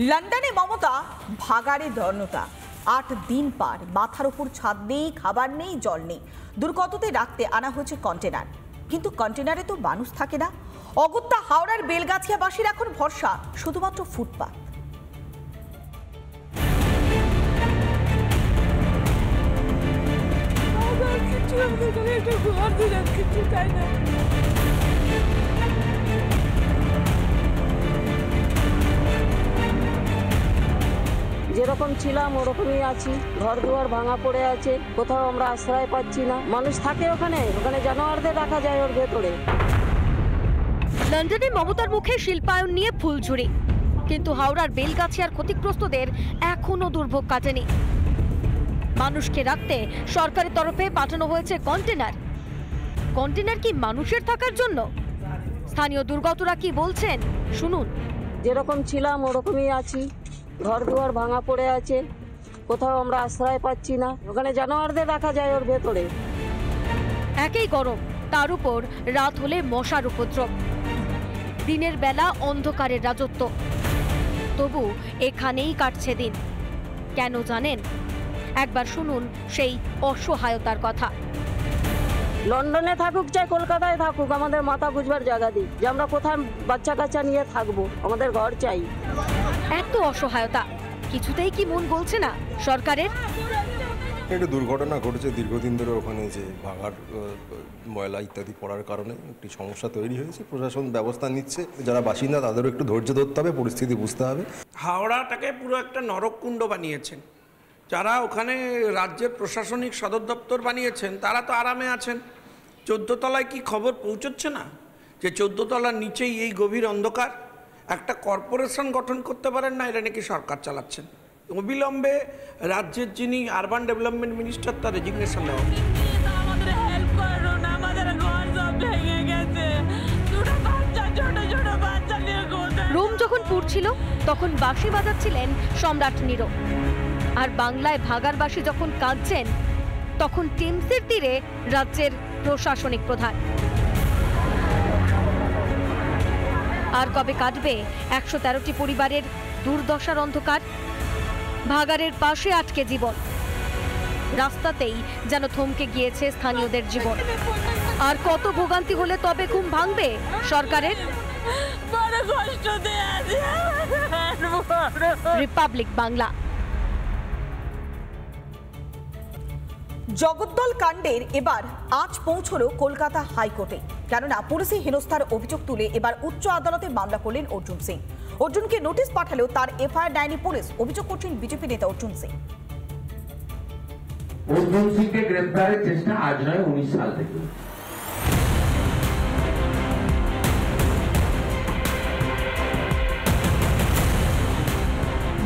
লন্ডনে মমতা, ভাগাড়ে ধর্ণতা। 8 দিন পার, মাথার উপর ছাদ নেই, খাবার নেই, জল নেই। দুর্গতদের রাখতে আনা হয়েছে কন্টেনার, কিন্তু কন্টেনারে তো মানুষ থাকে না। অগত্যা হাওড়ার বেলগাছিয়াবাসীর এখন ভরসা শুধুমাত্র ফুটপাত। যেরকম ছিলাম ওরকমই আছি। ঘর দুয়ার ভাঙা পড়ে আছে, কোথাও আমরা আশ্রয় পাচ্ছি না। মানুষ থাকে ওখানে জানোয়ারদের রাখা যায় ওর ভেতরে। লন্ডনে মমতার মুখে শিল্পায়ন নিয়ে ফুলঝুরি, কিন্তু হাওড়ার বেলগাছিয়ার ক্ষতিগ্রস্তদের এখনো দুর্ভোগ কাটেনি। মানুষকে রাখতে সরকারের তরফে পাঠানো হয়েছে কন্টেনার। কন্টেনার কি মানুষের থাকার জন্য? স্থানীয় দুর্গতরা কি বলছেন শুনুন। যেরকম ছিলাম ওরকমই আছি। ঘর দুয়ার ভাঙা পড়ে আছে, কোথাও আমরা আশ্রয় পাচ্ছি না। ওখানে জানোয়ারদের রাখা যায় ওর ভেতরে। একই গরম, তার উপর রাত হলে মশার উপদ্রব, দিনের বেলা অন্ধকারের রাজত্ব। তবু এখানেই কাটছে দিন। কেন জানেন? একবার শুনুন সেই অসহায়তার কথা। লন্ডনে থাকুক চাই কলকাতায় থাকুক, আমাদের মাথা বুঝবার জায়গা দিই যে আমরা কোথায় বাচ্চা কাচ্চা নিয়ে থাকবো। আমাদের ঘর চাই। এত অসহায়তা, কিছুতেই কি মন বলছে না সরকারের? একটা দুর্ঘটনা ঘটেছে দীর্ঘদিন ধরে ওখানে, যে ভাগার ময়লা ইত্যাদি পড়ার কারণে একটি সমস্যা তৈরি হয়েছে। প্রশাসন ব্যবস্থা নিচ্ছে, যারা বাসিন্দা তাদেরও একটু ধৈর্য ধরতে হবে, পরিস্থিতি বুঝতে হবে। হাওড়াটাকে পুরো একটা নরককুণ্ড বানিয়েছেন যারা ওখানে। রাজ্যের প্রশাসনিক সদর দপ্তর বানিয়েছেন, তারা তো আরামে আছেন। 14 তলায় কি খবর পৌঁছচ্ছে না যে 14 তলার নিচেই এই গভীর অন্ধকার? একটা কর্পোরেশন গঠন করতে পারেন না, এটা নাকি সরকার চালাচ্ছেন। অবিলম্বে রাজ্যের যিনি আরবান ডেভেলপমেন্ট মিনিস্টার, তার রেজিগনেশন দেওয়া। রোম যখন পুড়ছিল তখন বাঁশি বাজাচ্ছিলেন সম্রাট নীরব, আর বাংলায় ভাগারবাসী যখন কাঁদছেন তখন টেমসের তীরে রাজ্যের প্রশাসনিক প্রধান। আর কবে কাটবে 113টি পরিবারের দুর্দশার অন্ধকার? ভাগাড়ের পাশে আটকে জীবন, রাস্তাতেই যেন থমকে গিয়েছে স্থানীয়দের জীবন। আর কত ভোগান্তি হলে তবে ঘুম ভাঙবে সরকারের? রিপাবলিক বাংলা। জগদ্দল কাণ্ডের এবার আজ পৌঁছলো কলকাতা হাইকোর্টে। কেননা পুলিশি হেনস্থার অভিযোগ তুলে এবার উচ্চ আদালতে মামলা করলেন অর্জুন সিং। অর্জুনকে নোটিশ পাঠালেও তার এফআইআর নেয়নি পুলিশ, অভিযোগ করছেন বিজেপি নেতা অর্জুন সিং। অর্জুন সিংকে গ্রেফতারের চেষ্টা আজ নয়, 19 সাল থেকে।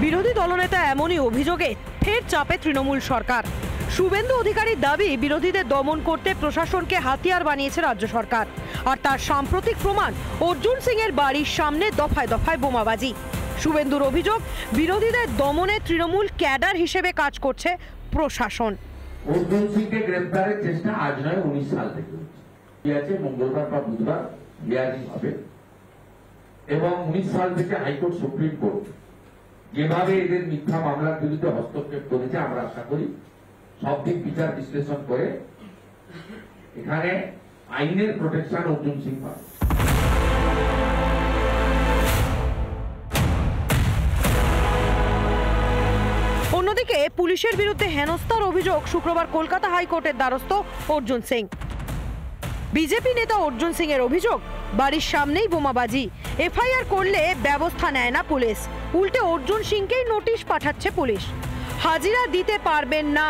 বিরোধী দলনেতা এমনই অভিযোগে ফের চাপে তৃণমূল সরকার। শুভেন্দু অধিকারীর দাবি, বিরোধীদের দমন করতে প্রশাসনকে হাতিয়ার বানিয়েছে রাজ্য সরকার। আর তার সাম্প্রতিক প্রমাণ অর্জুন সিং এর বাড়ির সামনে দফায় দফায় বোমাবাজি। শুভেন্দুর অভিযোগ, বিরোধীদের দমনে তৃণমূল ক্যাডার হিসেবে কাজ করছে প্রশাসন। অর্জুন সিংকে গ্রেফতারের চেষ্টা আজ নয়, 19 সাল থেকে হচ্ছে। মঙ্গলবার বা বুধবার হিয়ারিং হবে এবং 19 সাল থেকে হাইকোর্ট, সুপ্রিম কোর্ট যেভাবে এদের মিথ্যা মামলার বিরুদ্ধে হস্তক্ষেপ করেছে, আমরা আশা করি সব দিক বিচার বিশ্লেষণ করে এখানে আইনের প্রোটেকশন অর্জুন সিং পাবে। অন্যদিকে পুলিশের বিরুদ্ধে হেনস্থার অভিযোগ শুক্রবার কলকাতা হাইকোর্টের দ্বারস্থ অর্জুন সিং। বিজেপি নেতা অর্জুন সিং এর অভিযোগ, বাড়ির সামনেই বোমাবাজি, এফআইআর করলে ব্যবস্থা নেয় না পুলিশ, উল্টে অর্জুন সিংকেই নোটিশ পাঠাচ্ছে পুলিশ। হাজিরা দিতে পারবেন না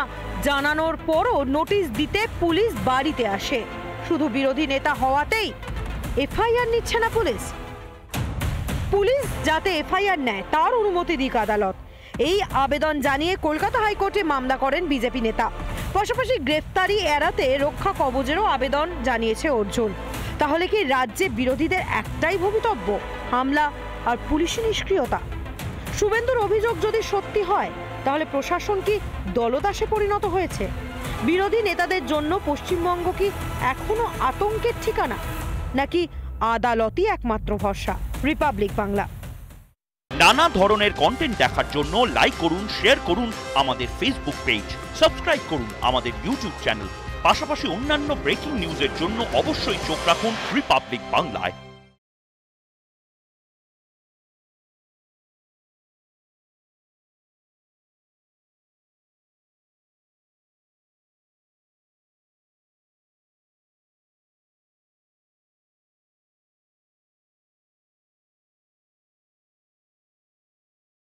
জানানোর পরও নোটিশ দিতে পুলিশ বাড়িতে আসে। শুধু বিরোধী নেতা হওয়াতেই এফআইআর নিচ্ছে না পুলিশ। পুলিশ যাতে এফআইআর নেয় তার অনুমতি দিক আদালত, এই আবেদন জানিয়ে কলকাতা হাইকোর্টে মামলা করেন বিজেপি নেতা। পাশাপাশি গ্রেফতারি এড়াতে রক্ষা কবচেরও আবেদন জানিয়েছে অর্জুন। তাহলে কি রাজ্যে বিরোধীদের একটাই ভবিতব্য, হামলা আর পুলিশি নিষ্ক্রিয়তা? শুভেন্দুর অভিযোগ যদি সত্যি হয়, তাহলে প্রশাসন কি দলদাসে পরিণত হয়েছে? বিরোধী নেতাদের জন্য পশ্চিমবঙ্গ কি এখনো আতঙ্কের ঠিকানা, নাকি আদালতই একমাত্র ভরসা? রিপাবলিক বাংলা। নানা ধরনের কন্টেন্ট দেখার জন্য লাইক করুন, শেয়ার করুন আমাদের ফেসবুক পেজ, সাবস্ক্রাইব করুন আমাদের ইউটিউব চ্যানেল। পাশাপাশি অন্যান্য ব্রেকিং নিউজের জন্য অবশ্যই চোখ রাখুন রিপাবলিক বাংলায়।